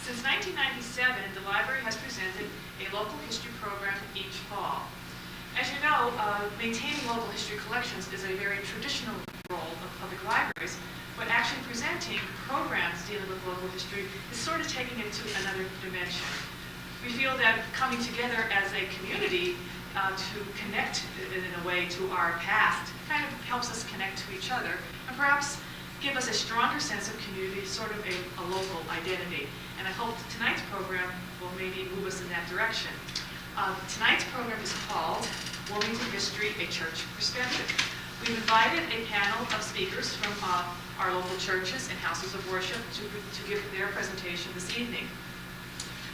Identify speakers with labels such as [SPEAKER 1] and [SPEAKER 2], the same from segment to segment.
[SPEAKER 1] Since 1997, the library has presented a local history program each fall. As you know, maintaining local history collections is a very traditional role of public libraries, but actually presenting programs dealing with local history is sort of taking it to another dimension. We feel that coming together as a community to connect in a way to our past kind of helps us connect to each other and perhaps give us a stronger sense of community, sort of a local identity. And I hope tonight's program will maybe move us in that direction. Tonight's program is called Wilmington History, a Church Perspective. We've invited a panel of speakers from our local churches and houses of worship to give their presentation this evening.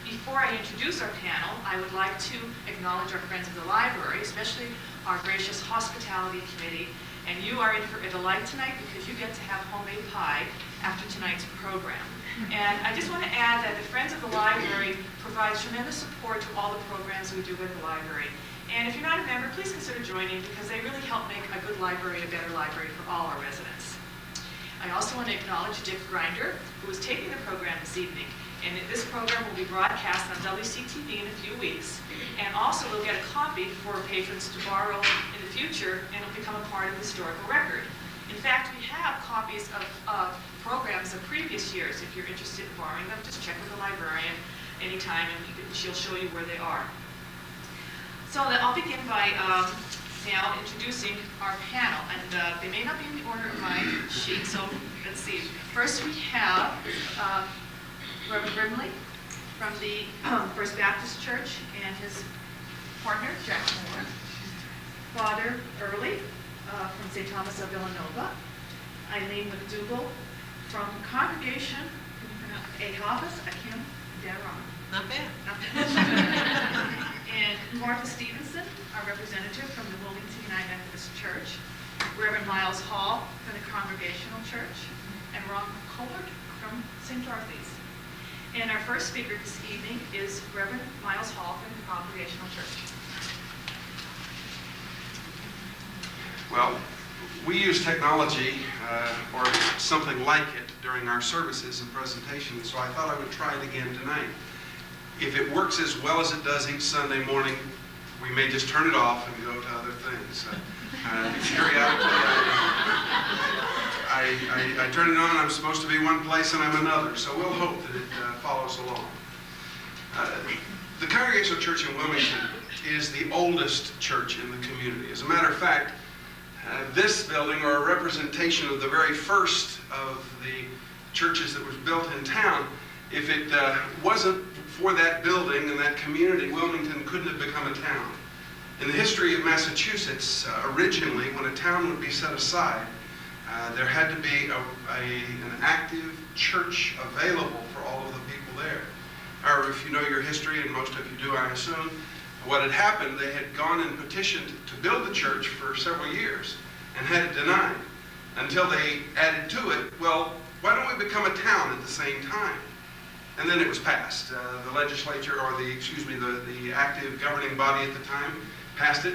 [SPEAKER 1] Before I introduce our panel, I would like to acknowledge our friends of the library, especially our gracious hospitality committee. And you are in for a delight tonight because you get to have homemade pie after tonight's program. And I just want to add that the Friends of the Library provides tremendous support to all the programs we do at the library. And if you're not a member, please consider joining because they really help make a good library a better library for all our residents. I also want to acknowledge Dick Grinder, who is taping the program this evening. And this program will be broadcast on WCTV in a few weeks. And also we'll get a copy for patrons to borrow in the future, and it'll become a part of the historical record. In fact, we have copies of programs of previous years. If you're interested in borrowing them, just check with the librarian anytime, and she'll show you where they are. So I'll begin by now introducing our panel, and they may not be in the order of my sheet, so let's see. First we have Reverend Brimley from the First Baptist Church and his partner, Jack Moore. Father Early from St. Thomas of Villanova. Eileen McDougall from Congregation Ahafas. I can't get that wrong.
[SPEAKER 2] Not bad.
[SPEAKER 1] Not bad. And Martha Stevenson, our representative from the Wilmington United Methodist Church. Reverend Miles Hall from the Congregational Church. And Ron Colbert from St. Dorothy's. And our first speaker this evening is Reverend Miles Hall from the Congregational Church.
[SPEAKER 3] Well, we use technology or something like it during our services and presentations, so I thought I would try it again tonight. If it works as well as it does each Sunday morning, we may just turn it off and go to other things. Periodically, I turn it on, I'm supposed to be one place and I'm another, so we'll hope that it follows along. The Congregational Church in Wilmington is the oldest church in the community. As a matter of fact, this building, or a representation of the very first of the churches that was built in town, if it wasn't for that building and that community, Wilmington couldn't have become a town. In the history of Massachusetts, originally, when a town would be set aside, there had to be an active church available for all of the people there. Or if you know your history, and most of you do, I assume, what had happened, they had gone and petitioned to build the church for several years and had it denied until they added to it, well, why don't we become a town at the same time? And then it was passed. The legislature, or the active governing body at the time, passed it.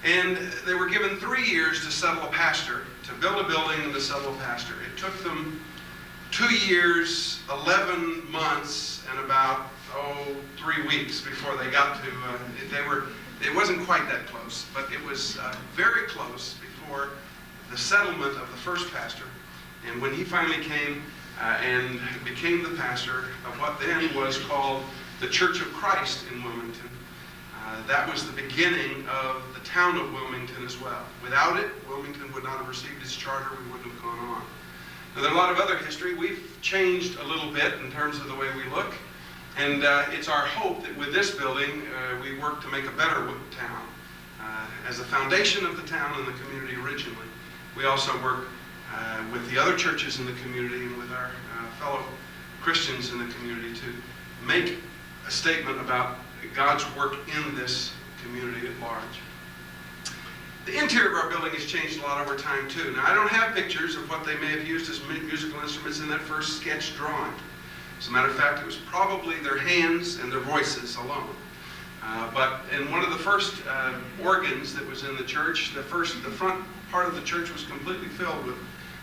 [SPEAKER 3] And they were given 3 years to settle a pastor, to build a building and to settle a pastor. It took them 2 years, 11 months, and about 3 weeks before they got to, it wasn't quite that close, but it was very close before the settlement of the first pastor. And when he finally came and became the pastor of what then was called the Church of Christ in Wilmington, that was the beginning of the town of Wilmington as well. Without it, Wilmington would not have received its charter, we wouldn't have gone on. Now, there's a lot of other history. We've changed a little bit in terms of the way we look. And it's our hope that with this building, we work to make a better town. As the foundation of the town and the community originally, we also work with the other churches in the community and with our fellow Christians in the community to make a statement about God's work in this community at large. The interior of our building has changed a lot over time too. Now, I don't have pictures of what they may have used as musical instruments in that first sketch drawing. As a matter of fact, it was probably their hands and their voices alone. But in one of the first organs that was in the church, the front part of the church was completely filled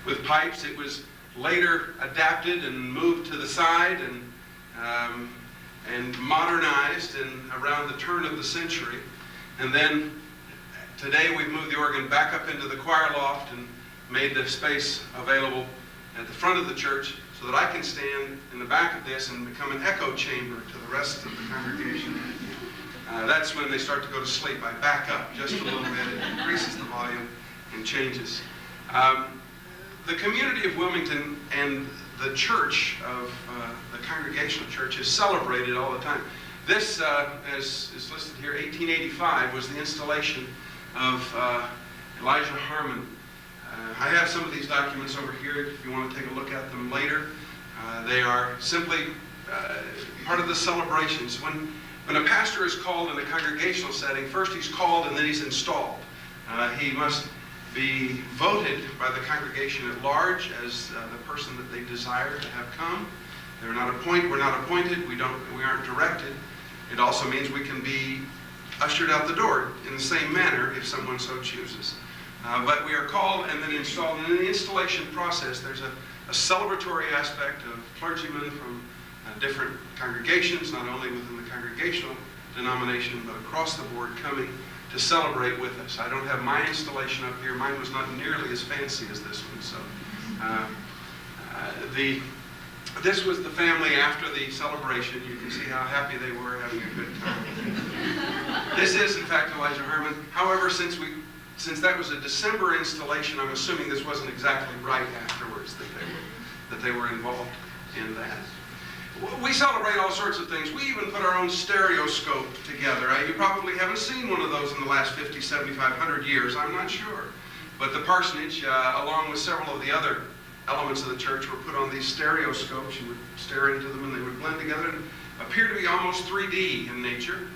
[SPEAKER 3] with pipes. It was later adapted and moved to the side, and and modernized around the turn of the century. And then today we've moved the organ back up into the choir loft and made the space available at the front of the church so that I can stand in the back of this and become an echo chamber to the rest of the congregation. That's when they start to go to sleep. I back up just a little bit, it increases the volume and changes. The community of Wilmington and the church of the Congregational Church is celebrated all the time. This, as is listed here, 1885 was the installation of Elijah Harmon. I have some of these documents over here if you want to take a look at them later. They are simply part of the celebrations. When a pastor is called in a congregational setting, first he's called and then he's installed. He must be voted by the congregation at large as the person that they desire to have come. We're not appointed, we aren't directed. It also means we can be ushered out the door in the same manner if someone so chooses. But we are called and then installed. And in the installation process, there's a celebratory aspect of clergymen from different congregations, not only within the congregational denomination, but across the board coming to celebrate with us. I don't have my installation up here. Mine was not nearly as fancy as this one. So this was the family after the celebration. You can see how happy they were having a good time. This is, in fact, Elijah Herman. However, since that was a December installation, I'm assuming this wasn't exactly right afterwards that they were involved in that. We celebrate all sorts of things. We even put our own stereoscope together. You probably haven't seen one of those in the last 50, 75, 100 years, I'm not sure. But the parsonage, along with several of the other elements of the church, were put on these stereoscopes. You would stare into them and they would blend together and appear to be almost 3D in nature.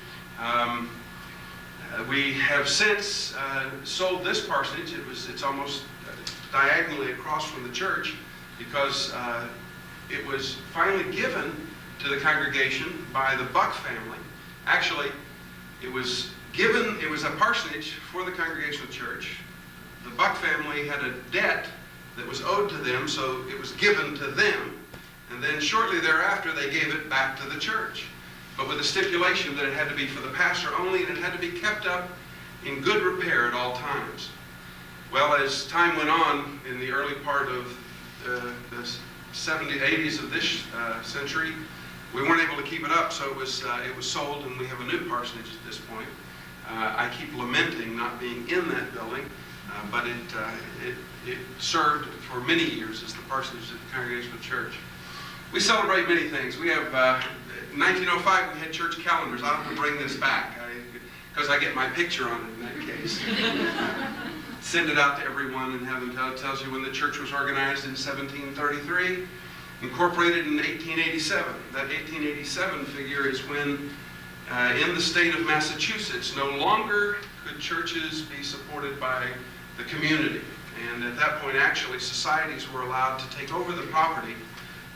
[SPEAKER 3] We have since sold this parsonage. It's almost diagonally across from the church because it was finally given to the congregation by the Buck family. Actually, it was a parsonage for the Congregational Church. The Buck family had a debt that was owed to them, so it was given to them. And then shortly thereafter, they gave it back to the church. But with the stipulation that it had to be for the pastor only, and it had to be kept up in good repair at all times. Well, as time went on, in the early part of the 70s, 80s of this century, we weren't able to keep it up, so it was sold, and we have a new parsonage at this point. I keep lamenting not being in that building, but it served for many years as the parsonage of the Congregational Church. We celebrate many things. We have, in 1905, we had church calendars. I have to bring this back, because I get my picture on it in that case. Send it out to everyone and have them tell. It tells you when the church was organized in 1733, incorporated in 1887. That 1887 figure is when, in the state of Massachusetts, no longer could churches be supported by the community. And at that point, actually, societies were allowed to take over the property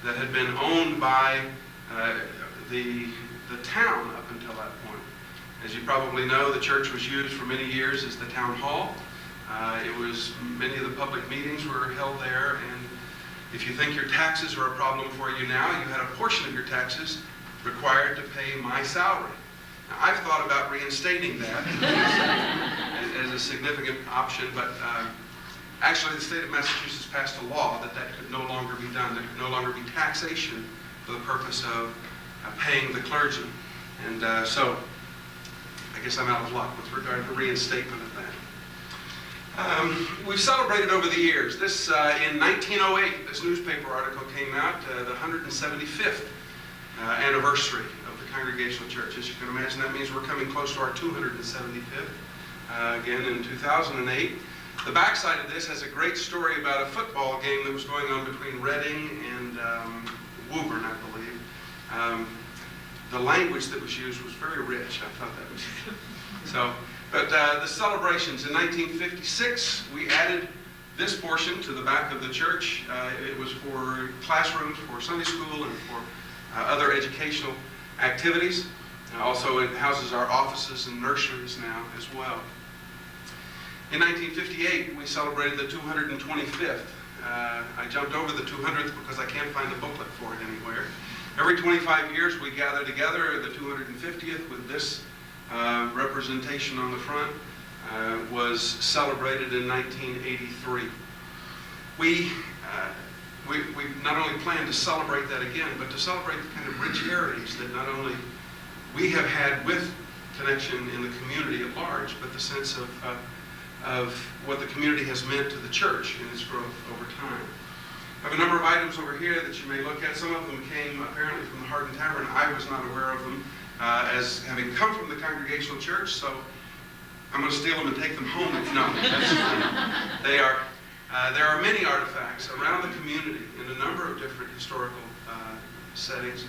[SPEAKER 3] that had been owned by the town up until that point. As you probably know, the church was used for many years as the town hall. Many of the public meetings were held there, and if you think your taxes are a problem for you now, you had a portion of your taxes required to pay my salary. Now, I've thought about reinstating that as a significant option, but actually the state of Massachusetts passed a law that could no longer be done. There could no longer be taxation for the purpose of paying the clergy. And so I guess I'm out of luck with regard to reinstatement of that. We've celebrated over the years. This, in 1908, this newspaper article came out, the 175th anniversary of the Congregational Church. As you can imagine, that means we're coming close to our 275th, again in 2008. The backside of this has a great story about a football game that was going on between Reading and Woburn, I believe. The language that was used was very rich. I thought that was so. But the celebrations in 1956, we added this portion to the back of the church. It was for classrooms, for Sunday school, and for other educational activities. Also, it houses our offices and nurseries now as well. In 1958, we celebrated the 225th. I jumped over the 200th because I can't find the booklet for it anywhere. Every 25 years we gather together, the 250th with this representation on the front was celebrated in 1983. We not only plan to celebrate that again, but to celebrate the kind of rich heritage that not only we have had with connection in the community at large, but the sense of what the community has meant to the church in its growth over time. I have a number of items over here that you may look at. Some of them came apparently from the Hardin Tavern. I was not aware of them as having come from the Congregational Church, so I'm going to steal them and take them home. No, there are many artifacts around the community in a number of different historical settings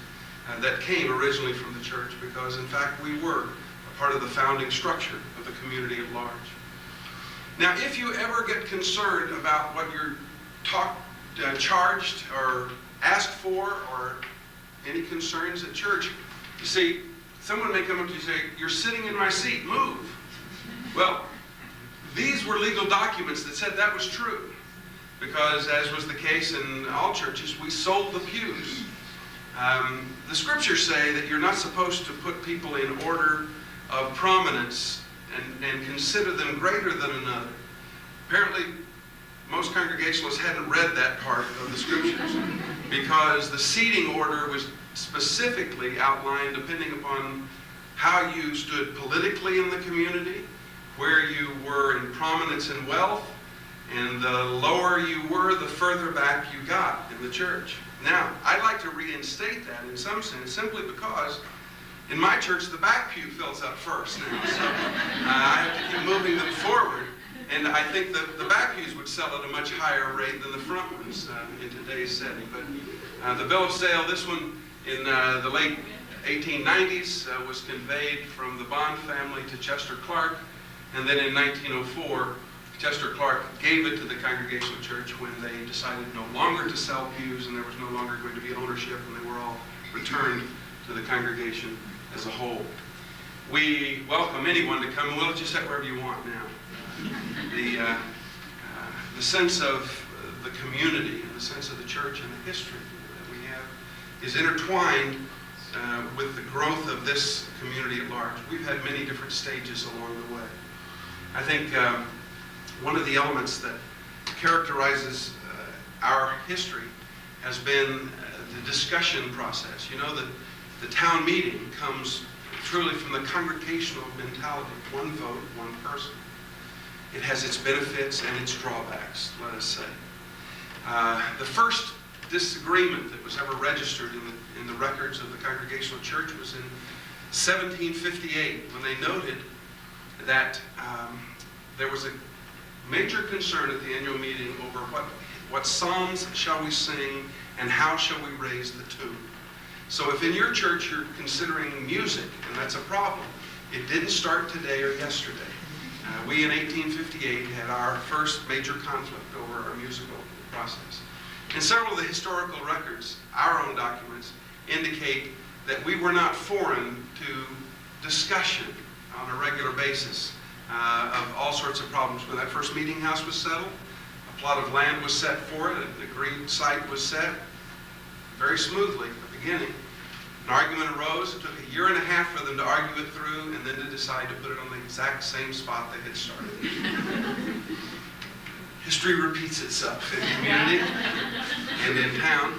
[SPEAKER 3] that came originally from the church because, in fact, we were a part of the founding structure of the community at large. Now, if you ever get concerned about what you're charged or asked for or any concerns at church, you see, someone may come up to you and say, "You're sitting in my seat, move." Well, these were legal documents that said that was true because, as was the case in all churches, we sold the pews. The scriptures say that you're not supposed to put people in order of prominence and consider them greater than another. Apparently, most Congregationalists hadn't read that part of the scriptures because the seating order was specifically outlined depending upon how you stood politically in the community, where you were in prominence and wealth, and the lower you were, the further back you got in the church. Now, I'd like to reinstate that in some sense simply because in my church the back pew fills up first now, so I have to keep moving them forward. And I think that the back pews would sell at a much higher rate than the front ones in today's setting. But the bill of sale, this one in the late 1890s was conveyed from the Bond family to Chester Clark. And then in 1904, Chester Clark gave it to the Congregational Church when they decided no longer to sell pews and there was no longer going to be ownership and they were all returned to the congregation as a whole. We welcome anyone to come. We'll let you sit wherever you want now. The sense of the community and the sense of the church and the history that we have is intertwined with the growth of this community at large. We've had many different stages along the way. I think one of the elements that characterizes our history has been the discussion process. You know that the town meeting comes truly from the congregational mentality, one vote, one person. It has its benefits and its drawbacks, let us say. The first disagreement that was ever registered in the records of the Congregational Church was in 1758 when they noted that there was a major concern at the annual meeting over what psalms shall we sing and how shall we raise the tune. So if in your church you're considering music, and that's a problem, it didn't start today or yesterday. We in 1858 had our first major conflict over our musical process. And several of the historical records, our own documents, indicate that we were not foreign to discussion on a regular basis of all sorts of problems. When that first meeting house was settled, a plot of land was set for it, an agreed site was set, very smoothly at the beginning. An argument arose. It took a year and a half for them to argue it through and then to decide to put it on the exact same spot they had started. History repeats itself in the community and in town,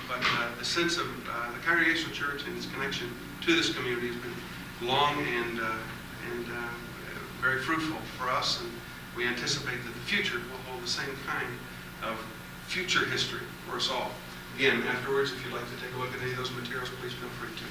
[SPEAKER 3] but the sense of the Congregational Church and its connection to this community has been long and very fruitful for us, and we anticipate that the future will hold the same kind of future history for us all. Again, afterwards, if you'd like to take a look at any of those materials, please feel free to.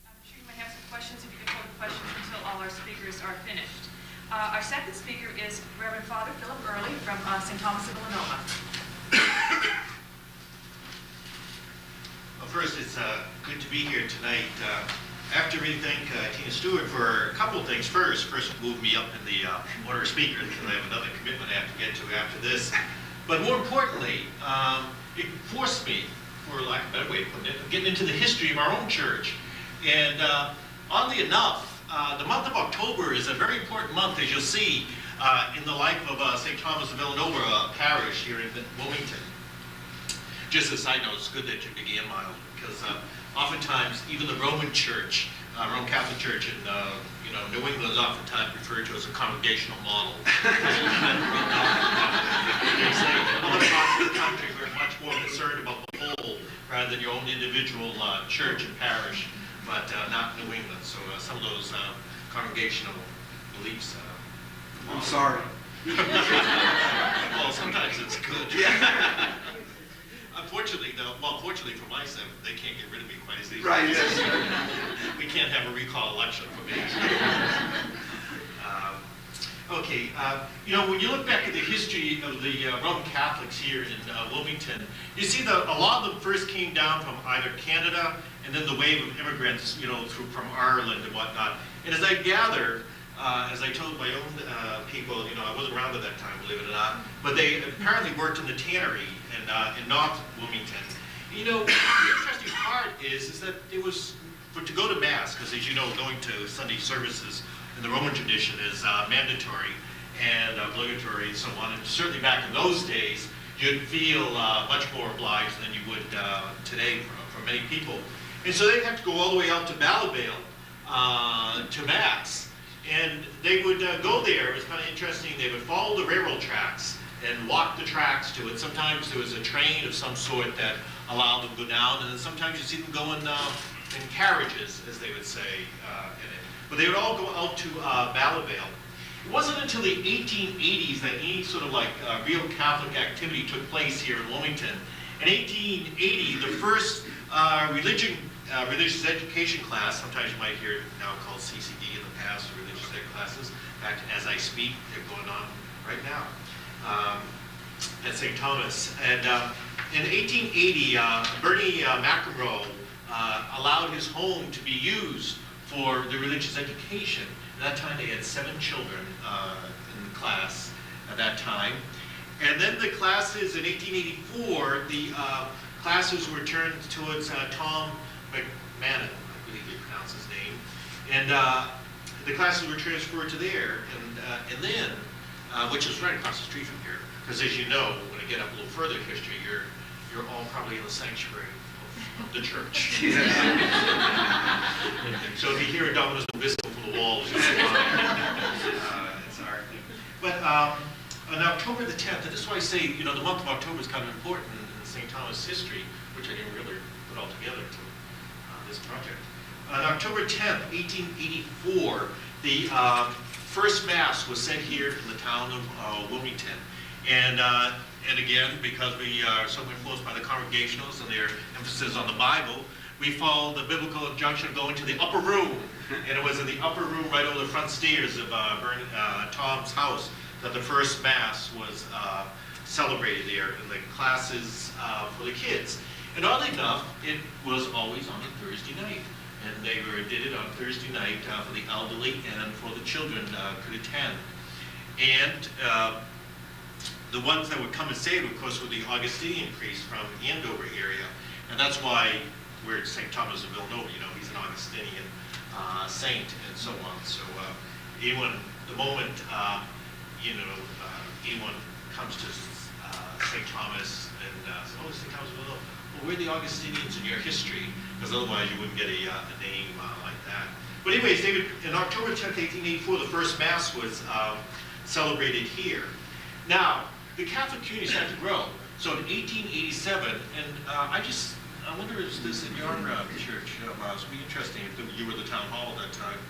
[SPEAKER 1] I'm sure you may have some questions. If you can hold the questions until all our speakers are finished. Our second speaker is Reverend Father Philip Early from St. Thomas of Villanova.
[SPEAKER 2] Well, first, it's good to be here tonight. I have to really thank Tina Stewart for a couple of things. First moved me up in the order of speakers because I have another commitment I have to get to after this. But more importantly, it forced me, for lack of a better way of putting it, getting into the history of our own church. And oddly enough, the month of October is a very important month, as you'll see. in the life of St. Thomas of Villanova parish here in Wilmington. Just a side note, it's good that you began mild, because oftentimes even the Roman Church, Roman Catholic Church in New England is oftentimes referred to as a congregational model. There's other parts of the country we're much more concerned about the whole rather than your own individual church and parish, but not New England. So some of those congregational beliefs.
[SPEAKER 3] I'm sorry.
[SPEAKER 2] Well, sometimes it's good. Yeah. Unfortunately, though, well, fortunately for myself, they can't get rid of me quite as easily.
[SPEAKER 3] Right, yes.
[SPEAKER 2] We can't have a recall election for me. Okay, when you look back at the history of the Roman Catholics here in Wilmington, you see that a lot of them first came down from either Canada and then the wave of immigrants, from Ireland and whatnot. And as I gather, as I told my own people, I wasn't around at that time, believe it or not, but they apparently worked in the tannery in North Wilmington. The interesting part is that it was to go to Mass, because as you know, going to Sunday services in the Roman tradition is mandatory and obligatory and so on. And certainly back in those days, you'd feel much more obliged than you would today for many people. And so they'd have to go all the way out to Ballivale to Mass. And they would go there. It was kind of interesting. They would follow the railroad tracks and walk the tracks to it. Sometimes there was a train of some sort that allowed them to go down, and then sometimes you see them going in carriages, as they would say in it. But they would all go out to Ballivale. It wasn't until the 1880s that any sort of real Catholic activity took place here in Wilmington. In 1880, the first religious education class, sometimes you might hear it now called CCD in the past, religious ed classes. In fact, as I speak, they're going on right now at St. Thomas. And in 1880, Bernie McEnroe allowed his home to be used for the religious education. At that time, they had 7 children in the class at that time. And then the classes in 1884, the classes were turned towards Tom McMahon, I believe you pronounce his name. And the classes were transferred to there. And then, which is right across the street from here, because as you know, when you get up a little further in history, you're all probably in the sanctuary of the church. So if you hear a Dominus Vobiscum from the walls, it's our thing. But on October the 10th, and this is why I say, the month of October is kind of important in St. Thomas history, which I didn't really put all together to this project. On October 10th, 1884, the first Mass was said here in the town of Wilmington. And again, because we are so influenced by the Congregationals and their emphasis on the Bible, we followed the biblical injunction of going to the upper room. And it was in the upper room right over the front stairs of Tom's house that the first Mass was celebrated there in the classes for the kids. And oddly enough, it was always on a Thursday night. And they did it on Thursday night for the elderly and for the children could attend. And the ones that would come and say it, of course, were the Augustinian priests from the Andover area. And that's why we're at St. Thomas of Villanova, he's an Augustinian saint and so on. So the moment, anyone comes to St. Thomas and says, oh, St. Thomas of Villanova, well, we're the Augustinians in your history, because otherwise you wouldn't get a name like that. But anyways, David, in October 10th, 1884, the first Mass was celebrated here. Now, the Catholic community started to grow. So in 1887, and I wonder is this in your church, Miles? It would be interesting if you were the town hall at that time.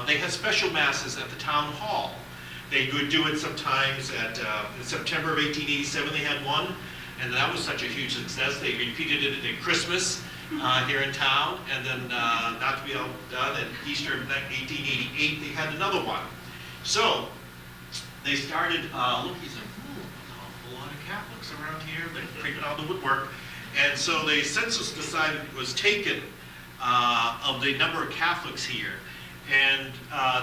[SPEAKER 2] They had special Masses at the town hall. They would do it sometimes in September of 1887, they had one, and that was such a huge success. They repeated it at Christmas here in town, and then not to be outdone, in Easter of 1888, they had another one. So they started looking and said, a lot of Catholics around here. They creeping out the woodwork. And so the census was taken of the number of Catholics here. And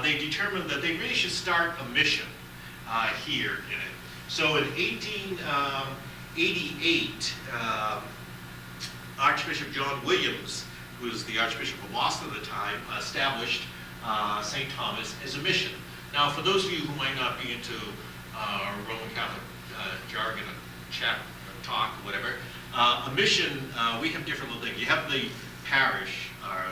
[SPEAKER 2] they determined that they really should start a mission here in it. So in 1888, Archbishop John Williams, who was the Archbishop of Boston at the time, established St. Thomas as a mission. Now, for those of you who might not be into Roman Catholic jargon, chat, talk, whatever, a mission, we have different little things. You have the parish, or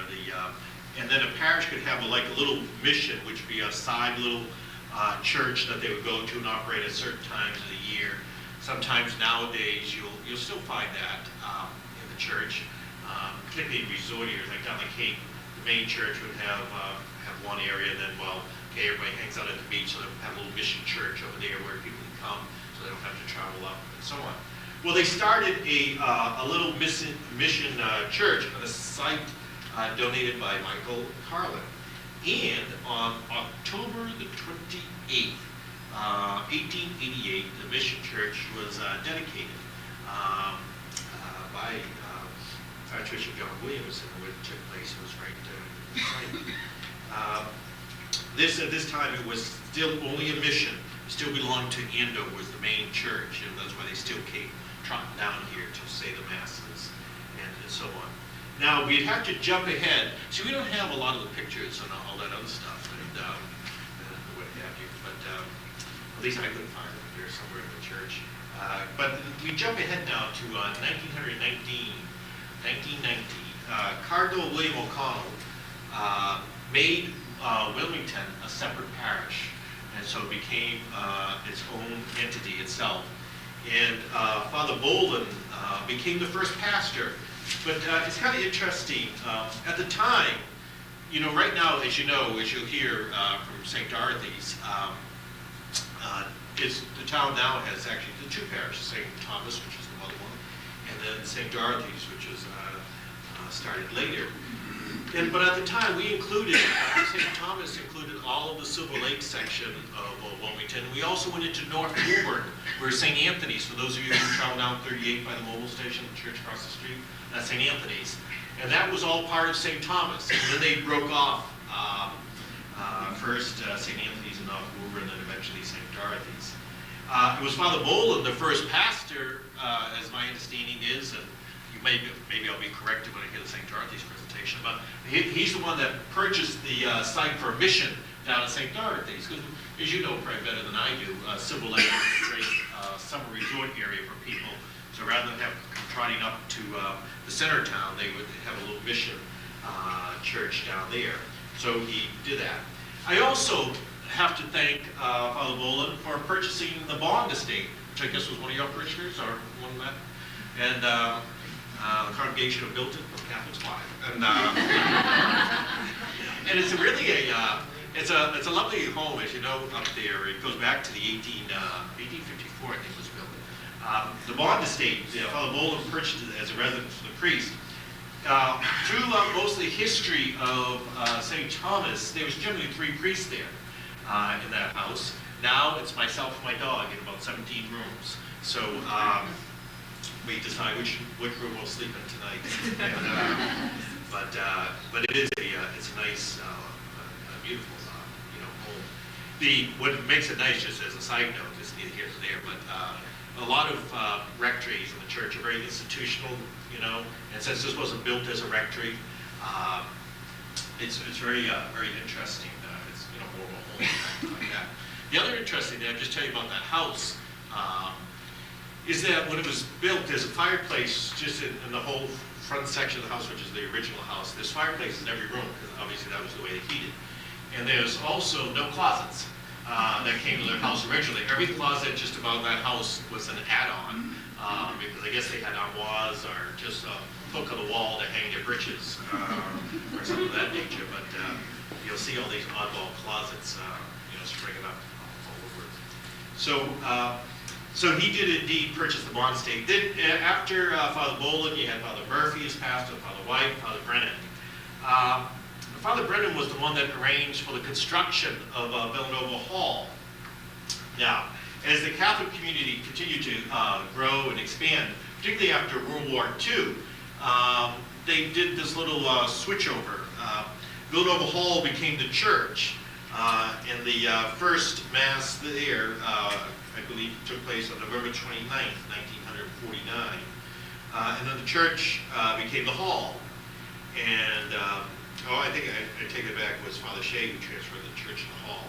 [SPEAKER 2] and then a parish could have like a little mission, which would be a side little church that they would go to and operate at certain times of the year. Sometimes nowadays you'll still find that in the church, particularly in resort areas like down the Cape. The main church would have one area, and then everybody hangs out at the beach, so they'll have a little mission church over there where people can come, so they don't have to travel up and so on. Well, they started a little mission church on a site donated by Michael Carlin. And on October the 28th, 1888, the mission church was dedicated by Archbishop John Williams, and where it took place was right at this time it was still only a mission. It still belonged to Ando, was the main church, and that's why they still came trotting down here to say the masses and so on. Now, we'd have to jump ahead. See, we don't have a lot of the pictures and all that other stuff, and what have you, but at least I couldn't find them here somewhere in the church. But we jump ahead now to 1990. Cardinal William O'Connell made Wilmington a separate parish, and so it became its own entity itself. And Father Bolden became the first pastor. But it's kind of interesting. At the time, right now, as you'll hear from St. Dorothy's, the town now has actually the two parishes, St. Thomas, which is the mother one, and then St. Dorothy's, which is started later. But at the time, we included, St. Thomas included all of the Silver Lake section of Wilmington. We also went into North Woburn, where St. Anthony's, for those of you who travel down 38 by the mobile station, the church across the street, that's St. Anthony's. And that was all part of St. Thomas. And then they broke off first St. Anthony's and North Woburn, and then eventually St. Dorothy's. It was Father Bolden, the first pastor, as my understanding is, and maybe I'll be corrected when I get to St. Dorothy's presentation, but he's the one that purchased the site for a mission down at St. Dorothy's, because as you know probably better than I do, Silver Lake is a great summer resort area for people. So rather than trotting up to the center of town, they would have a little mission church down there. So he did that. I also have to thank Father Bolden for purchasing the Bond estate, which I guess was one of your parishioners or one of that. And the congregation built it from Catholics Live. And it's really it's a lovely home, as you know, up there. It goes back to the 1854, I think it was built. The Bond estate, Father Bolden purchased it as a residence for the priest. Through most of the history of St. Thomas, there was generally 3 priests there in that house. Now it's myself and my dog in about 17 rooms. So we decide which room we'll sleep in tonight. And, but it is it's a nice, beautiful, home. What makes it nice, just as a side note, is neither here nor there, but a lot of rectories in the church are very institutional, and since this wasn't built as a rectory, it's very very interesting. It's more of a home like that. The other interesting thing, I'll just tell you about that house, is that when it was built, there's a fireplace just in the whole front section of the house, which is the original house. There's fireplaces in every room, because obviously that was the way they heated. And there's also no closets that came to their house originally. Every closet just about that house was an add-on, because I guess they had armoires or just a hook on the wall to hang their breeches or something of that nature. But you'll see all these oddball closets, springing up all over. So he did indeed purchase the Bond estate. Then after Father Bolden, you had Father Murphy as pastor, Father White, Father Brennan. Father Brennan was the one that arranged for the construction of Villanova Hall. Now, as the Catholic community continued to grow and expand, particularly after World War II, they did this little switchover. Villanova Hall became the church, and the first Mass there, I believe, took place on November 29th, 1949. And then the church became the hall. And, I think I take it back, it was Father Shea who transferred the church to the hall.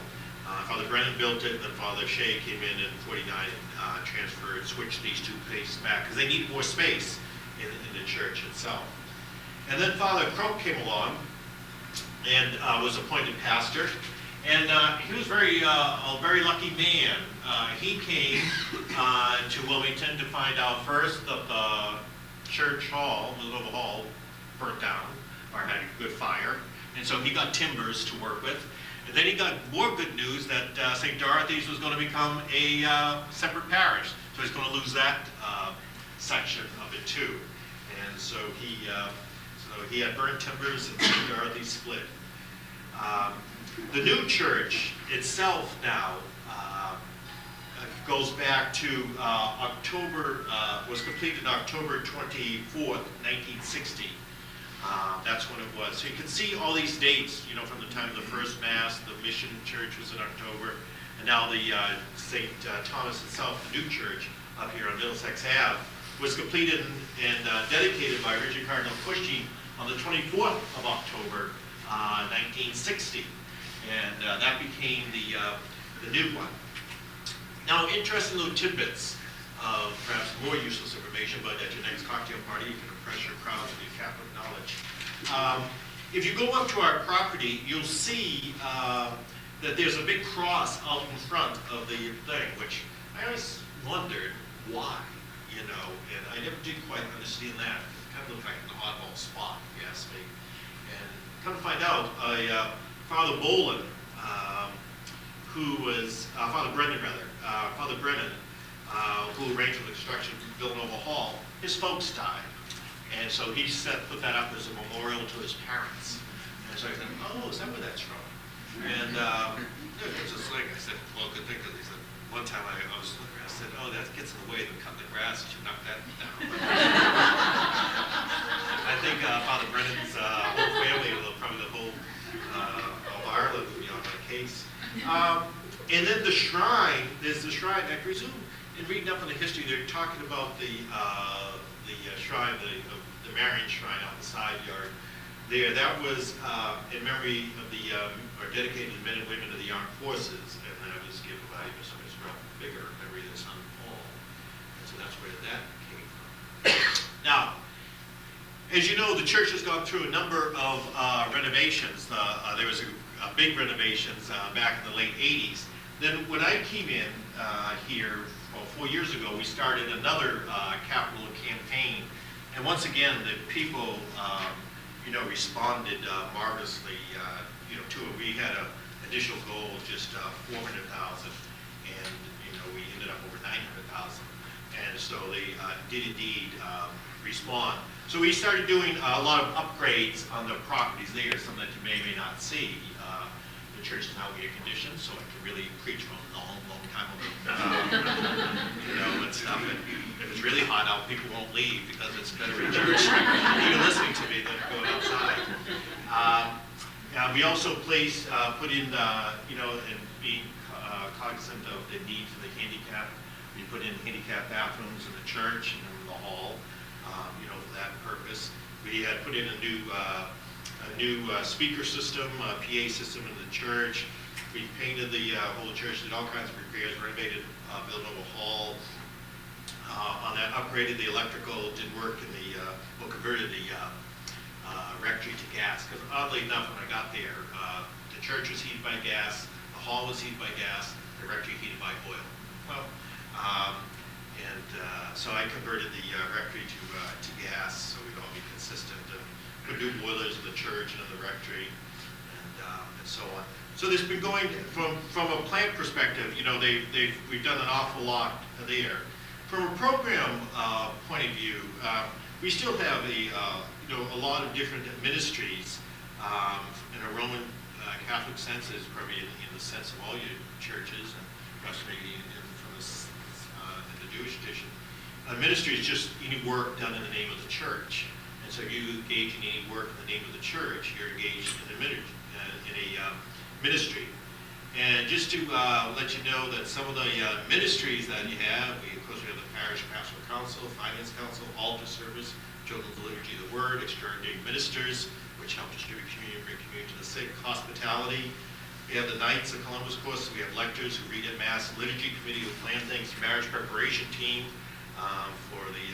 [SPEAKER 2] Father Brennan built it, and then Father Shea came in 49 and transferred, switched these two places back because they needed more space in the church itself. And then Father Croak came along and was appointed pastor. And he was a very lucky man. He came to Wilmington to find out first that the church hall, the little hall, burnt down or had a good fire. And so he got timbers to work with. And then he got more good news that St. Dorothy's was going to become a separate parish. So he's going to lose that section of it too. And so he had burnt timbers and St. Dorothy's split. The new church itself now goes back to was completed October 24th, 1960. That's when it was. So you can see all these dates, from the time of the first Mass, the mission church was in October, and now the St. Thomas itself, the new church up here on Middlesex Ave, was completed and dedicated by Richard Cardinal Cushing on the 24th of October, 1960. And that became the new one. Now, interesting little tidbits of perhaps more useless information, but at your next cocktail party, you can impress your crowds with your Catholic knowledge. If you go up to our property, you'll see that there's a big cross out in front of the thing, which I always wondered why, and I never did quite understand that. It kind of looked like an oddball spot, if you ask me. And come to find out, Father Bolin, who was, Father Brennan rather, Father Brennan, who arranged for the construction of Villanova Hall, his folks died. And so he put that up as a memorial to his parents. And so I said, oh, is that where that's from? And it's just like, I said, well, good thing, because he said, one time I was looking, I said, oh, that gets in the way of cutting the grass, you should knock that down. I think Father Brennan's whole family, probably the whole of Ireland would be on my case. And then the shrine, there's the shrine, I presume, in reading up on the history, they're talking about the shrine, the Marian shrine out in the side yard there. That was in memory of or dedicated to men and women of the armed forces, and that was given by some bigger memory of the Son Paul. And so that's where that came from. Now, as you know, the church has gone through a number of renovations. There was a big renovations back in the late 80s. Then when I came in here 4 years ago, we started another capital campaign. And once again, the people, responded marvelously to it. We had an initial goal of just 400,000, and we ended up over 900,000. And so they did indeed respond. So we started doing a lot of upgrades on the properties there, some that you may or may not see. The church is now air conditioned, so I can really preach from a long, long time ago. And stuff. And if it's really hot out, people won't leave because it's better in church, even listening to me, than going outside. We also put in, and being cognizant of the need for the handicap, we put in handicap bathrooms in the church and in the hall, for that purpose. We had put in a new speaker system, PA system in the church. We painted the whole church, did all kinds of repairs, renovated Villanova Hall. On that, upgraded the electrical, did work in converted the rectory to gas. Because oddly enough, when I got there, the church was heated by gas, the hall was heated by gas, the rectory heated by oil. Well, so I converted the rectory to gas, so we'd all be consistent. And put new boilers in the church and in the rectory, and so on. So there's been going from a plant perspective. We've done an awful lot there. From a program point of view, we still have a lot of different ministries in a Roman Catholic sense, is probably in the sense of all your churches, and perhaps maybe in the Jewish tradition. Ministry is just any work done in the name of the church. And so you engage in any work in the name of the church, you're engaged in a ministry. And just to let you know that some of the ministries that you have, of course we have the Parish Pastoral Council, Finance Council, Altar Service, Children's Liturgy of the Word, Extraordinary Ministers, which help distribute communion, bring communion to the sick, Hospitality, We have the Knights of Columbus course, we have lectors who read at Mass, liturgy committee who plan things, marriage preparation team for the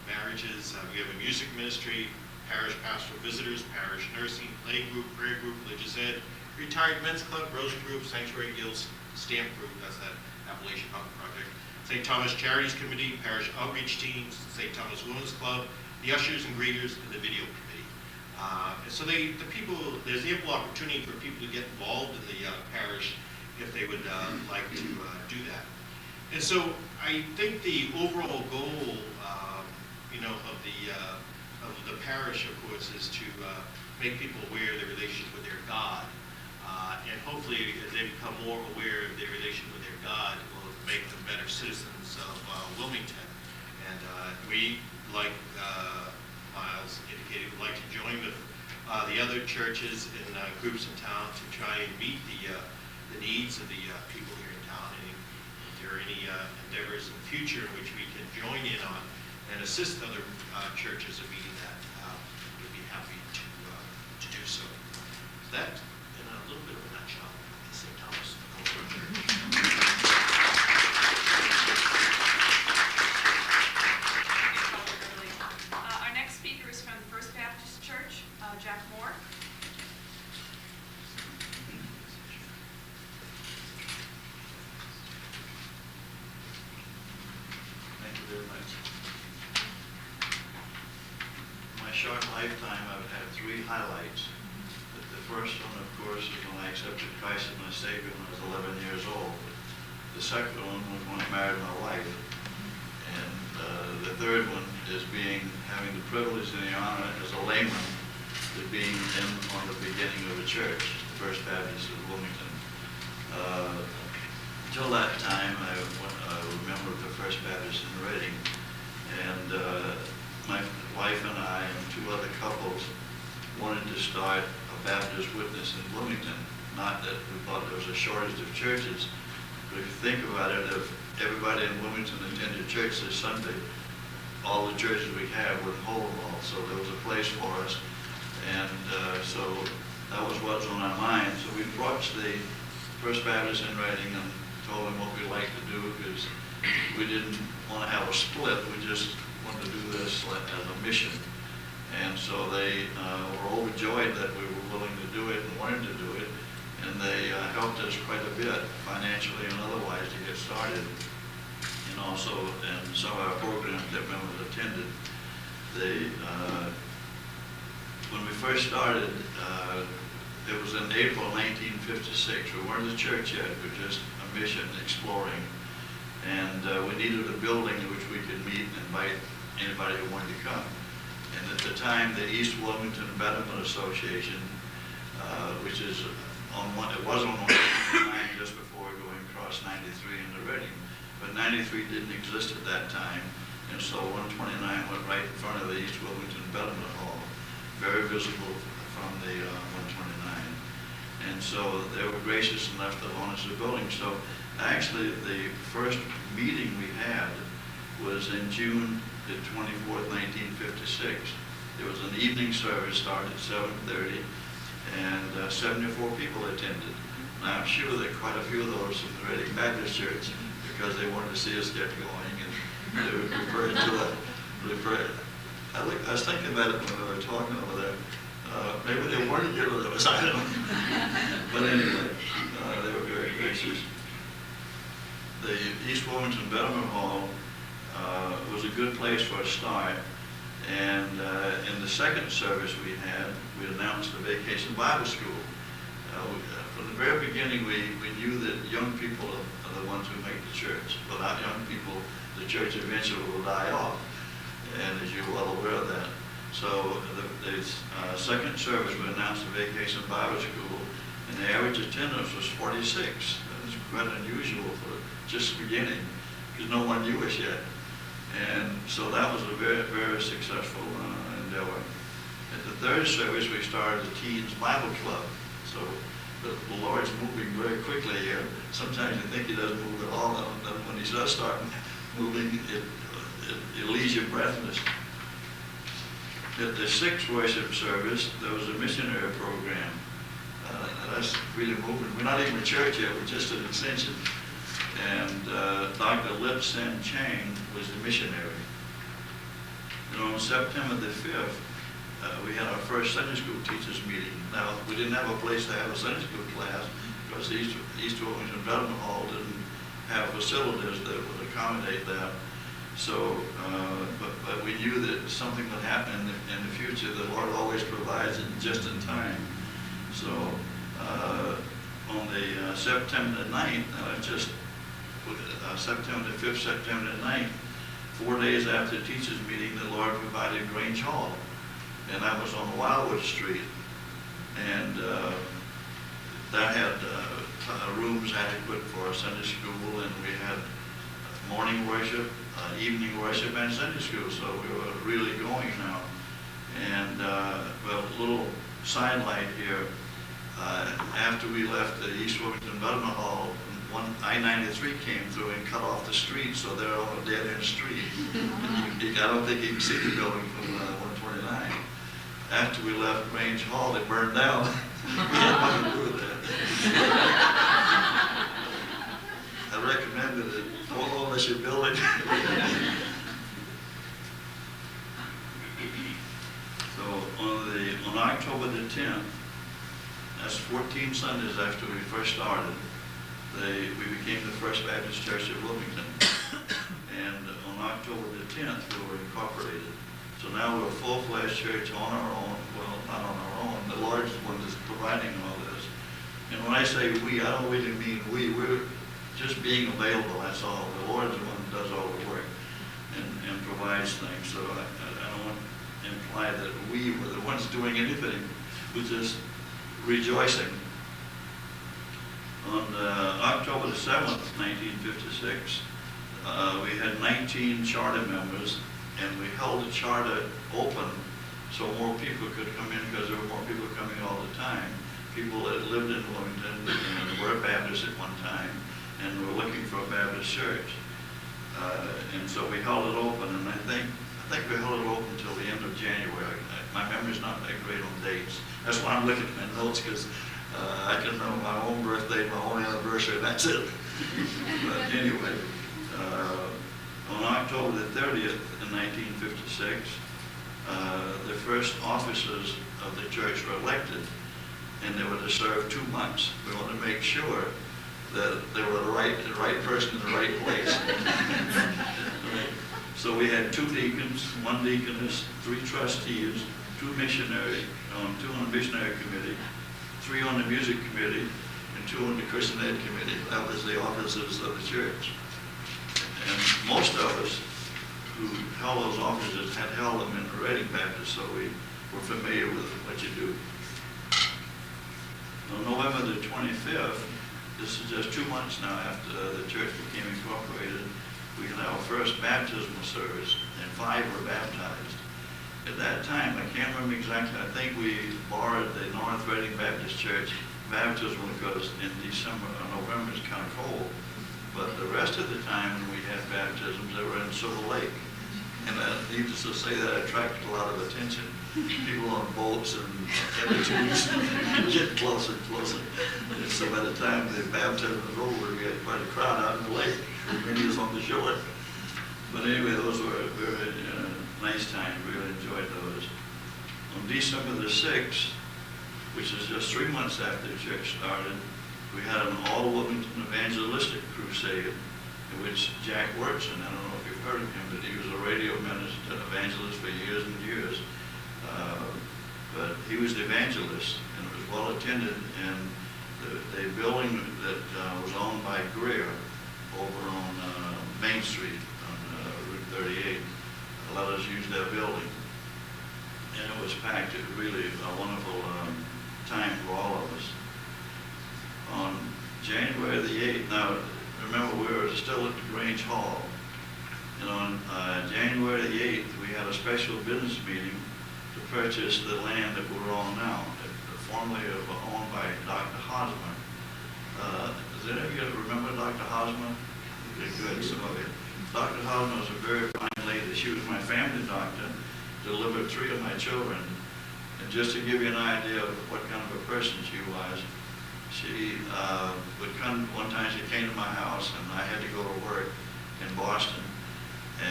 [SPEAKER 2] marriages. We have a music ministry, parish pastoral visitors, parish nursing, play group, prayer group, religious ed, retired men's club, Rose group, sanctuary guilds, stamp group, that's that Appalachian Mountain Project, St. Thomas Charities Committee, parish outreach teams, St. Thomas Women's Club, the ushers and greeters, and the video committee. And so the people, there's ample opportunity for people to get involved in the parish if they would like to do that. And so I think the overall goal, of the parish, of course, is to make people aware of their relationship with their God. And hopefully, as they become more aware of their relation with their God, it will make them better citizens of Wilmington. And we, like Miles indicated, would like to join with the other churches and groups in town to try and meet the needs of the people here in town. And if there are any endeavors in the future in which we can join in on and assist other churches in meeting that, we'd be happy to do so. That, in a little bit of a nutshell, is St. Thomas.
[SPEAKER 1] Our next speaker is from the First Baptist Church, Jack Moore.
[SPEAKER 4] Thank you very much. In my short lifetime, I've had 3 highlights. The first one, of course, is when I accepted Christ as my Savior when I was 11 years old. The second one was when I married my wife. And the third one is having the privilege and the honor as a layman to being on the beginning of a church, the First Baptist of Wilmington. Until that time, I was a member of the First Baptist in Reading. And my wife and I and 2 other couples wanted to start a Baptist witness in Wilmington. Not that we thought there was a shortage of churches, but if you think about it, if everybody in Wilmington attended church this Sunday, all the churches we have would hold them all. So there was a place for us. And so that was what was on our mind. So we approached the First Baptist in Reading and told them what we'd like to do, because we didn't want to have a split. We just wanted to do this as a mission. And so they were overjoyed that we were willing to do it and wanted to do it. And they helped us quite a bit, financially and otherwise, to get started. And also in some of our programs that members attended. When we first started, it was in April 1956. We weren't a church yet, we were just a mission exploring. And we needed a building in which we could meet and invite anybody who wanted to come. And at the time, the East Wilmington Betterment Association, which is it was on 129 just before going across 93 into Reading, but 93 didn't exist at that time, and so 129 went right in front of the East Wilmington Betterment Hall, very visible from the 129. And so they were gracious enough to loan us the building. So actually, the first meeting we had was in June the 24th, 1956. It was an evening service, started at 7:30, and 74 people attended. Now, I'm sure that quite a few of those from the Reading Baptist Church, because they wanted to see us get going, and they were referred to that. I was thinking about it when we were talking over there. Maybe they weren't good with us, I don't know. But anyway, they were very gracious. The East Wilmington Betterment Hall was a good place for a start. And in the second service we announced the Vacation Bible School. From the very beginning, we knew that young people are the ones who make the church. Without young people, the church eventually will die off. And as you're well aware of that. So the second service, we announced the Vacation Bible School, and the average attendance was 46. That was quite unusual for just the beginning, because no one knew us yet. And so that was a very, very successful endeavor. At the third service, we started the Teens Bible Club. So the Lord's moving very quickly here. Sometimes you think he doesn't move at all, and then when he does start moving, it leaves you breathless. At the sixth worship service, there was a missionary program. That's really moving. We're not even a church yet, we're just an extension. And Dr. Lip Sen Chang was the missionary. On September the 5th, we had our first Sunday school teachers meeting. Now, we didn't have a place to have a Sunday school class because the East Wilmington Development Hall didn't have facilities that would accommodate that. So, but we knew that something would happen in the future. The Lord always provides it just in time. So, on the September the 9th, September the 5th, September the 9th, 4 days after the teachers meeting, the Lord provided Grange Hall. And that was on Wildwood Street. And that had rooms adequate for Sunday school, and we had morning worship, evening worship, and Sunday school. So we were really going now. And well, a little sidelight here. After we left the East Wilmington Development Hall, I-93 came through and cut off the street, so they're on a dead-end street. I don't think you can see the building from 129. After we left Grange Hall, it burned down. We had nothing to do with that. I recommended it. Hold on, unless you're building. So on October the 10th, that's 14 Sundays after we first started, we became the First Baptist Church of Wilmington. And on October the 10th, we were incorporated. So now we're a full-fledged church on our own. Well, not on our own. The Lord's the one that's providing all this. And when I say we, I don't really mean we. We're just being available, that's all. The Lord's the one that does all the work and provides things. So I don't want to imply that we were the ones doing anything. We're just rejoicing. On October the 7th, 1956, we had 19 charter members, and we held the charter open so more people could come in, because there were more people coming all the time. People that lived in Wilmington and were Baptists at one time and were looking for a Baptist church. And so we held it open, and I think we held it open until the end of January. My memory's not that great on dates. That's why I'm looking at my notes, because I can know my own birthday, my own anniversary, and that's it. But anyway, on October the 30th in 1956, the first officers of the church were elected, and they were to serve 2 months. We wanted to make sure that they were the right person in the right place. So we had 2 deacons, 1 deaconess, 3 trustees, 2 missionaries, 2 on the missionary committee, 3 on the music committee, and 2 on the Christian Ed committee. That was the officers of the church. And most of us who held those offices had held them in the Reading Baptist, so we were familiar with what you do. On November the 25th, this is just 2 months now after the church became incorporated, we had our first baptismal service, and 5 were baptized. At that time, I can't remember exactly, I think we borrowed the North Reading Baptist Church baptismal because in December or November it's kind of cold. But the rest of the time when we had baptisms, they were in Silver Lake. And needless to say, that attracted a lot of attention. People on boats and attitudes get closer and closer. And so by the time the baptism was over, we had quite a crowd out in the lake. Many was on the shore. But anyway, those were very nice times. We really enjoyed those. On December the 6th, which is just 3 months after the church started, we had an all-Wilmington evangelistic crusade in which Jack Wurtson, I don't know if you've heard of him, but he was a radio minister, evangelist for years and years. But he was the evangelist, and it was well attended. And the building that was owned by Greer over on Main Street on Route 38 let us use that building. And it was packed. It was really a wonderful time for all of us. On January the 8th, now remember we were still at the Grange Hall, and on January the 8th we had a special business meeting to purchase the land that we're on now, formerly owned by Dr. Hosmer. Does any of you remember Dr. Hosmer? Okay, good, some of you. Dr. Hosmer was a very fine lady. She was my family doctor, delivered 3 of my children, And just to give you an idea of what kind of a person she was, she would come, one time she came to my house and I had to go to work in Boston,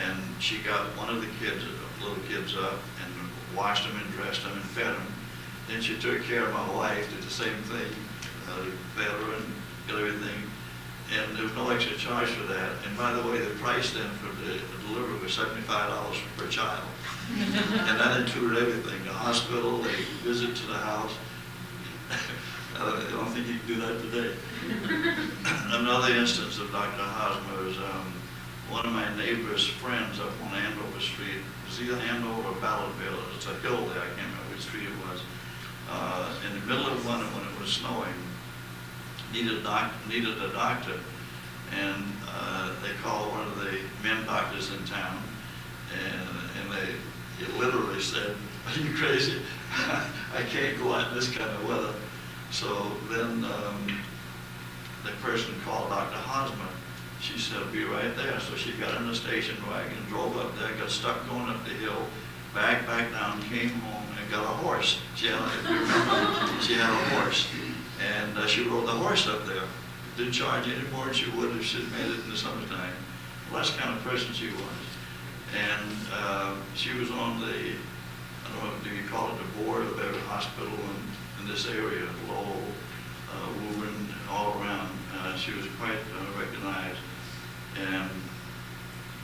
[SPEAKER 4] and she got one of the kids, little kids up and washed them and dressed them and fed them. Then she took care of my wife, did the same thing, fed her and got everything. And there was no extra charge for that. And by the way, the price then for the delivery was $75 per child. And that included everything, the hospital, a visit to the house. I don't think you can do that today. Another instance of Dr. Hosmer is one of my neighbor's friends up on Andover Street. It was either Andover or Ballardville. It's a hill there, I can't remember which street it was. In the middle of winter when it was snowing, needed a doctor, and they called one of the men doctors in town, and he literally said, "Are you crazy? I can't go out in this kind of weather." So then the person called Dr. Hosmer. She said, "I'll be right there." So she got in the station wagon, drove up there, got stuck going up the hill, back down, came home, and got a horse. She had a horse. And she rode the horse up there. Didn't charge any more than she would if she'd made it in the summertime. Well, that's the kind of person she was. And she was on the, I don't know, do you call it the board of every hospital in this area, Lowell, Woburn, all around. She was quite recognized.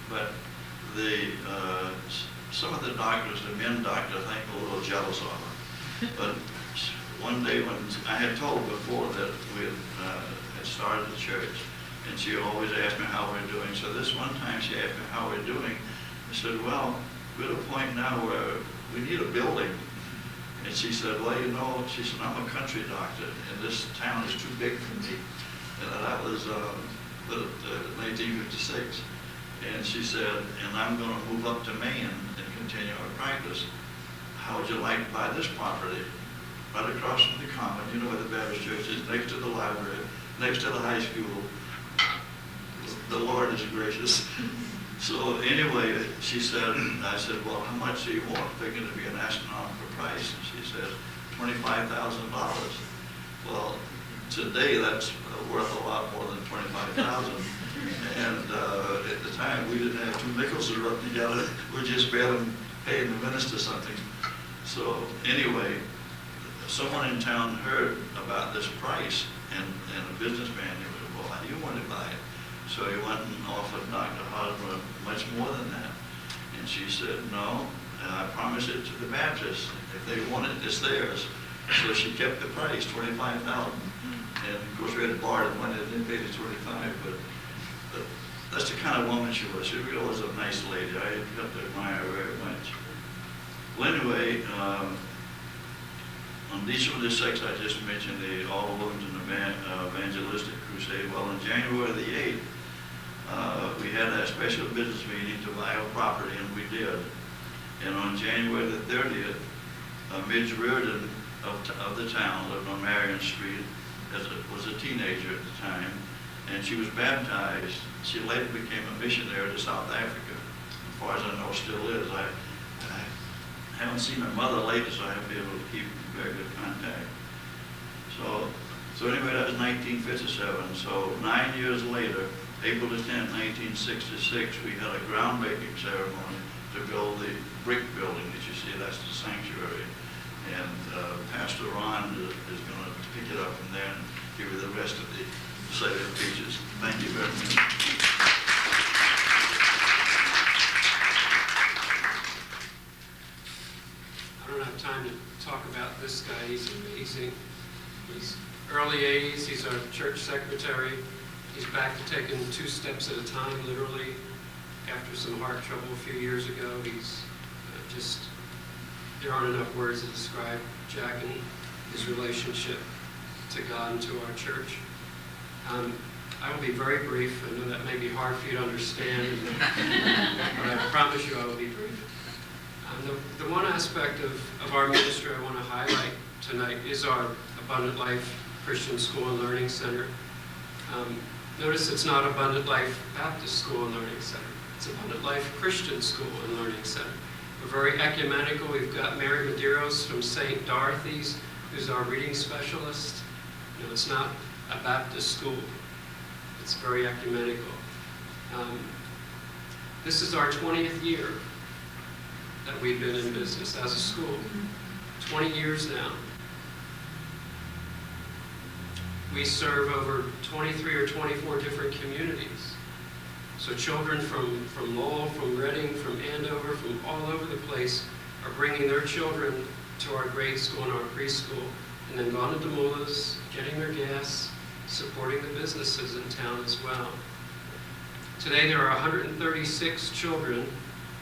[SPEAKER 4] But some of the doctors, the men doctors, I think were a little jealous of her. But one day when I had told her before that we had started the church, and she always asked me how we're doing. So this one time she asked me how we're doing. I said, "Well, we're at a point now where we need a building." And she said, "Well, you know," she said, "I'm a country doctor, and this town is too big for me." And that was 1956. And she said, "And I'm going to move up to Maine and continue our practice. How would you like to buy this property? Right across from the common, you know where the Baptist church is, next to the library, next to the high school." The Lord is gracious. So anyway, she said, I said, "Well, how much do you want?" Thinking to be an astronomical price. And she said, $25,000. Well, today that's worth a lot more than $25,000. And at the time, we didn't have two nickels to rub together. We just barely paid the minister something. So anyway, someone in town heard about this price, and a businessman, he was, "Well, you want to buy it?" So he went and offered Dr. Hosmer much more than that. And she said, "No, I promise it to the Baptists. If they want it, it's theirs." So she kept the price, $25,000. And of course, we had to borrow the money, they didn't pay the $25,000, but that's the kind of woman she was. She really was a nice lady. I got to admire her very much. Well, anyway, on December the 6th, I just mentioned the All Wilmington Evangelistic Crusade. Well, on January the 8th, we had a special business meeting to buy a property, and we did. And on January the 30th, Midge Reardon of the town lived on Marion Street, was a teenager at the time, and she was baptized. She later became a missionary to South Africa. As far as I know, still is. I haven't seen her mother lately, so I haven't been able to keep very good contact. So anyway, that was 1957. So 9 years later, April the 10th, 1966, we had a groundbreaking ceremony to build the brick building that you see. That's the sanctuary. And Pastor Ron is going to pick it up from there and give you the rest of the salient features. Thank you very much.
[SPEAKER 5] I don't have time to talk about this guy. He's amazing. He's early 80s. He's our church secretary. He's back to taking 2 steps at a time, literally, after some heart trouble a few years ago. He's just, there aren't enough words to describe Jack and his relationship to God and to our church. I will be very brief. I know that may be hard for you to understand, but I promise you I will be brief. The one aspect of our ministry I want to highlight tonight is our Abundant Life Christian School and Learning Center. Notice it's not Abundant Life Baptist School and Learning Center. It's Abundant Life Christian School and Learning Center. We're very ecumenical. We've got Mary Medeiros from St. Dorothy's, who's our reading specialist. You know, it's not a Baptist school. It's very ecumenical. This is our 20th year that we've been in business as a school. 20 years now. We serve over 23 or 24 different communities. So children from Lowell, from Reading, from Andover, from all over the place are bringing their children to our grade school and our preschool, and then going to Demoulas, getting their gas, supporting the businesses in town as well. Today there are 136 children,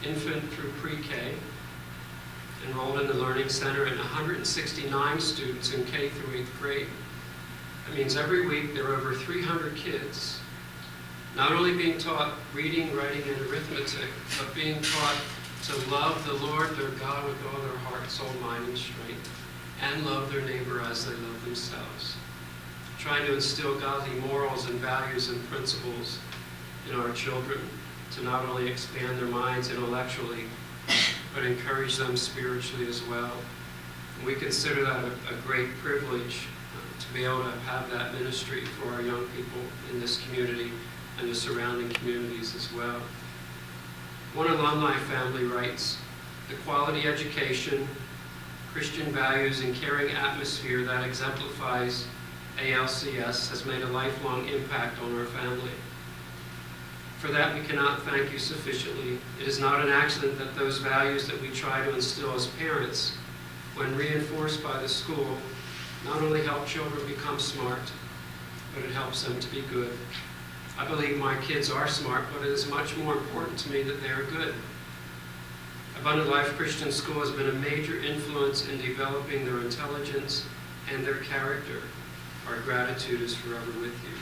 [SPEAKER 5] infant through pre-K, enrolled in the Learning Center, and 169 students in K through 8th grade. That means every week there are over 300 kids not only being taught reading, writing, and arithmetic, but being taught to love the Lord their God with all their heart, soul, mind, and strength, and love their neighbor as they love themselves. Trying to instill godly morals and values and principles in our children to not only expand their minds intellectually, but encourage them spiritually as well. And we consider that a great privilege to be able to have that ministry for our young people in this community and the surrounding communities as well. One alumni family writes, "The quality education, Christian values, and caring atmosphere that exemplifies ALCS has made a lifelong impact on our family. For that, we cannot thank you sufficiently. It is not an accident that those values that we try to instill as parents, when reinforced by the school, not only help children become smart, but it helps them to be good. I believe my kids are smart, but it is much more important to me that they are good. Abundant Life Christian School has been a major influence in developing their intelligence and their character. Our gratitude is forever with you."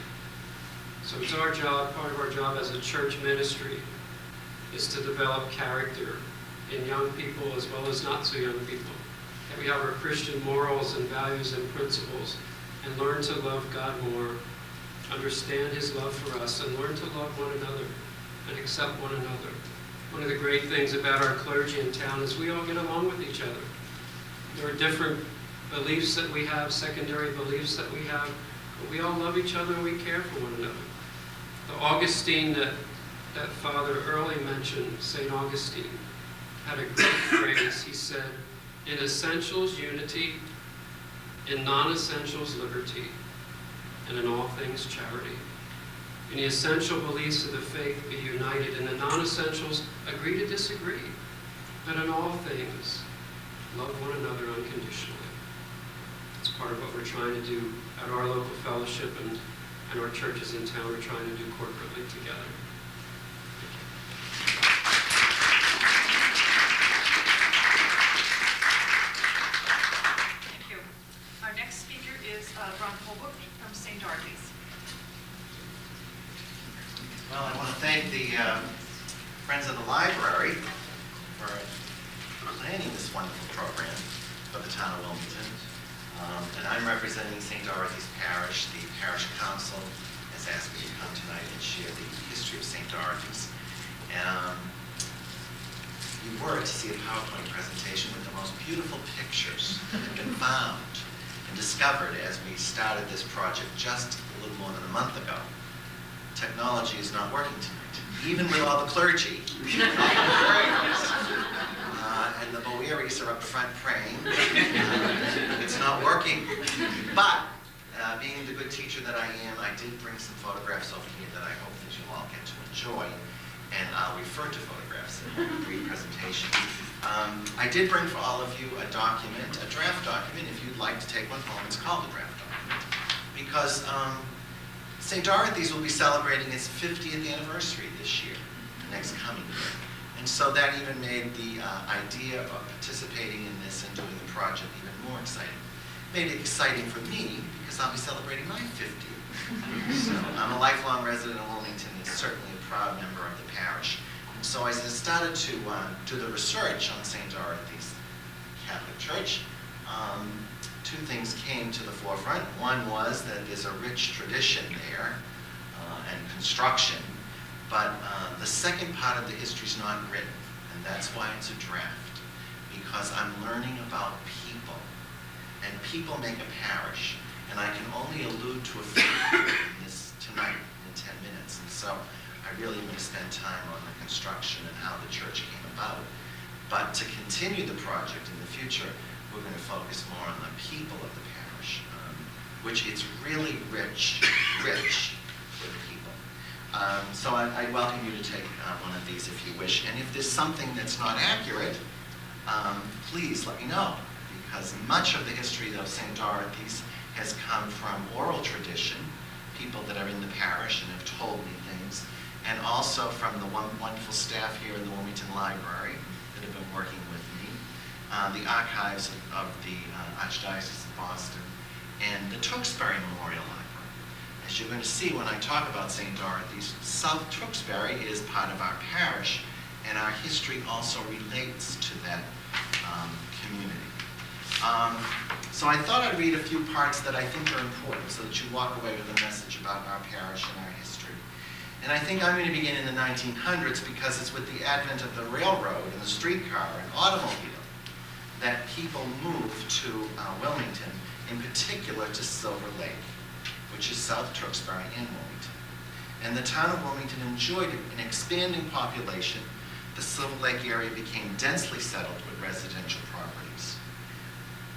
[SPEAKER 5] So it's our job, part of our job as a church ministry, is to develop character in young people as well as not so young people. That we have our Christian morals and values and principles, and learn to love God more, understand His love for us, and learn to love one another and accept one another. One of the great things about our clergy in town is we all get along with each other. There are different beliefs that we have, secondary beliefs that we have, but we all love each other and we care for one another. The Augustine that Father Early mentioned, St. Augustine, had a great phrase. He said, "In essentials, unity. In non-essentials, liberty. And in all things, charity." In the essential beliefs of the faith, be united. In the non-essentials, agree to disagree. But in all things, love one another unconditionally. It's part of what we're trying to do at our local fellowship and our churches in town. We're trying to do corporately together.
[SPEAKER 1] Thank you. Our next speaker is Ron Holbrook from St. Dorothy's.
[SPEAKER 6] Well, I want to thank the Friends of the Library for planning this wonderful program for the town of Wilmington. And I'm representing St. Dorothy's Parish. The Parish Council has asked me to come tonight and share the history of St. Dorothy's. You were to see a PowerPoint presentation with the most beautiful pictures that have been found and discovered as we started this project just a little more than a month ago. Technology is not working tonight, even with all the clergy. And the Boeries are up front praying. It's not working. But being the good teacher that I am, I did bring some photographs over here that I hope that you all get to enjoy. And I'll refer to photographs in a brief presentation. I did bring for all of you a document, a draft document. If you'd like to take one home, it's called a draft document. Because St. Dorothy's will be celebrating its 50th anniversary this year, next coming year. And so that even made the idea of participating in this and doing the project even more exciting. Made it exciting for me because I'll be celebrating my 50th. So I'm a lifelong resident of Wilmington and certainly a proud member of the parish. And so as I started to do the research on St. Dorothy's Catholic Church, two things came to the forefront. One was that there's a rich tradition there and construction, but the second part of the history is not written, and that's why it's a draft. because I'm learning about people. And people make a parish. And I can only allude to a few in this tonight in 10 minutes. And so I really am going to spend time on the construction and how the church came about. But to continue the project in the future, we're going to focus more on the people of the parish, which it's really rich with people. So I welcome you to take one of these if you wish. And if there's something that's not accurate, please let me know, because much of the history of St. Dorothy's has come from oral tradition, people that are in the parish and have told me things, and also from the wonderful staff here in the Wilmington Library that have been working with me, the archives of the Archdiocese of Boston, and the Tewksbury Memorial Library. As you're going to see when I talk about St. Dorothy's, South Tewksbury is part of our parish, and our history also relates to that community. So I thought I'd read a few parts that I think are important so that you walk away with a message about our parish and our history. And I think I'm going to begin in the 1900s because it's with the advent of the railroad and the streetcar and automobile that people moved to Wilmington, in particular to Silver Lake, which is South Tewksbury and Wilmington. And the town of Wilmington enjoyed an expanding population. The Silver Lake area became densely settled with residential properties.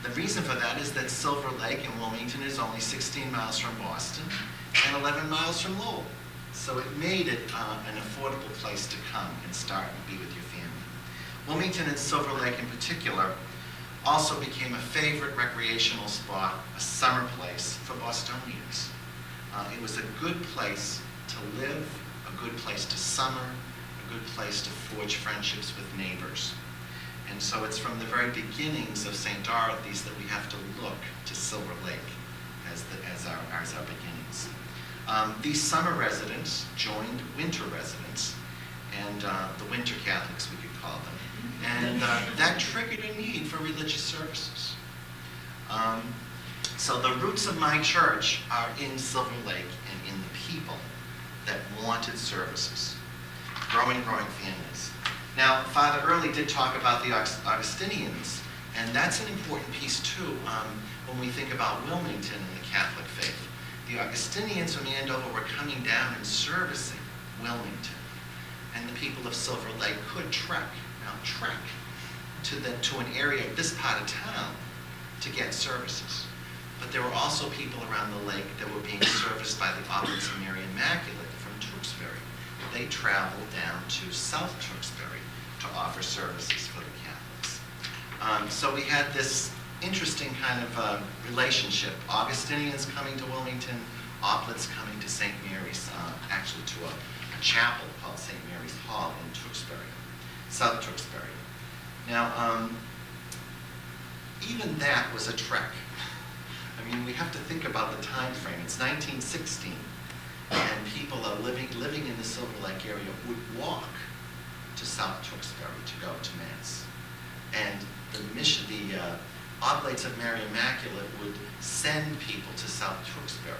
[SPEAKER 6] The reason for that is that Silver Lake in Wilmington is only 16 miles from Boston and 11 miles from Lowell. So it made it an affordable place to come and start and be with your family. Wilmington and Silver Lake in particular also became a favorite recreational spot, a summer place for Bostonians. It was a good place to live, a good place to summer, a good place to forge friendships with neighbors. And so it's from the very beginnings of St. Dorothy's that we have to look to Silver Lake as our beginnings. These summer residents joined winter residents, and the winter Catholics, we could call them. And that triggered a need for religious services. So the roots of my church are in Silver Lake and in the people that wanted services. Growing families. Now, Father Early did talk about the Augustinians, and that's an important piece too when we think about Wilmington and the Catholic faith. The Augustinians from Andover were coming down and servicing Wilmington, and the people of Silver Lake could trek to an area of this part of town to get services. But there were also people around the lake that were being serviced by the Oblates of Mary Immaculate from Tewksbury. They traveled down to South Tewksbury to offer services for the Catholics. So we had this interesting kind of relationship. Augustinians coming to Wilmington, Oblates coming to St. Mary's, actually to a chapel called St. Mary's Hall in Tewksbury, South Tewksbury. Now, even that was a trek. I mean, we have to think about the time frame. It's 1916. And people are living in the Silver Lake area would walk to South Tewksbury to go to Mass. And the Oblates of Mary Immaculate would send people to South Tewksbury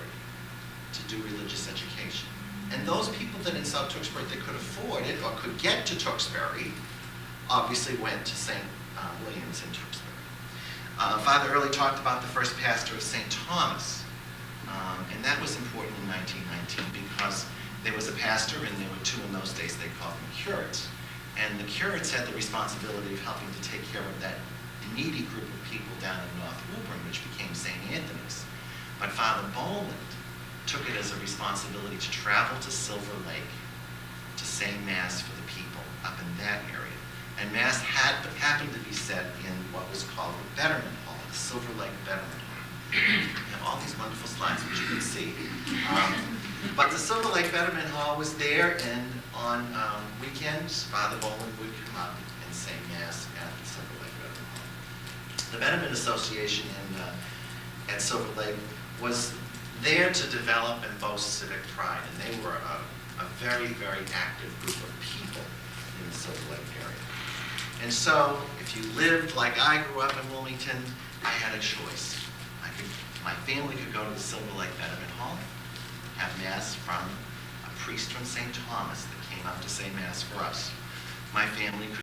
[SPEAKER 6] to do religious education. And those people that in South Tewksbury that could afford it or could get to Tewksbury obviously went to St. William's in Tewksbury. Father Early talked about the first pastor of St. Thomas. And that was important in 1919 because there was a pastor and there were two in those days, they called them curates. And the curates had the responsibility of helping to take care of that needy group of people down in North Woburn, which became St. Anthony's. But Father Boland took it as a responsibility to travel to Silver Lake to say Mass for the people up in that area. And Mass happened to be said in what was called the Betterment Hall, the Silver Lake Betterment Hall. We have all these wonderful slides, which you can see. But the Silver Lake Betterment Hall was there, and on weekends, Father Boland would come up and say Mass at the Silver Lake Betterment Hall. The Betterment Association at Silver Lake was there to develop and boast civic pride, and they were a very, very active group of people in the Silver Lake area. And so, if you lived like I grew up in Wilmington, I had a choice. My family could go to the Silver Lake Betterment Hall, have Mass from a priest from St. Thomas that came up to say Mass for us. My family could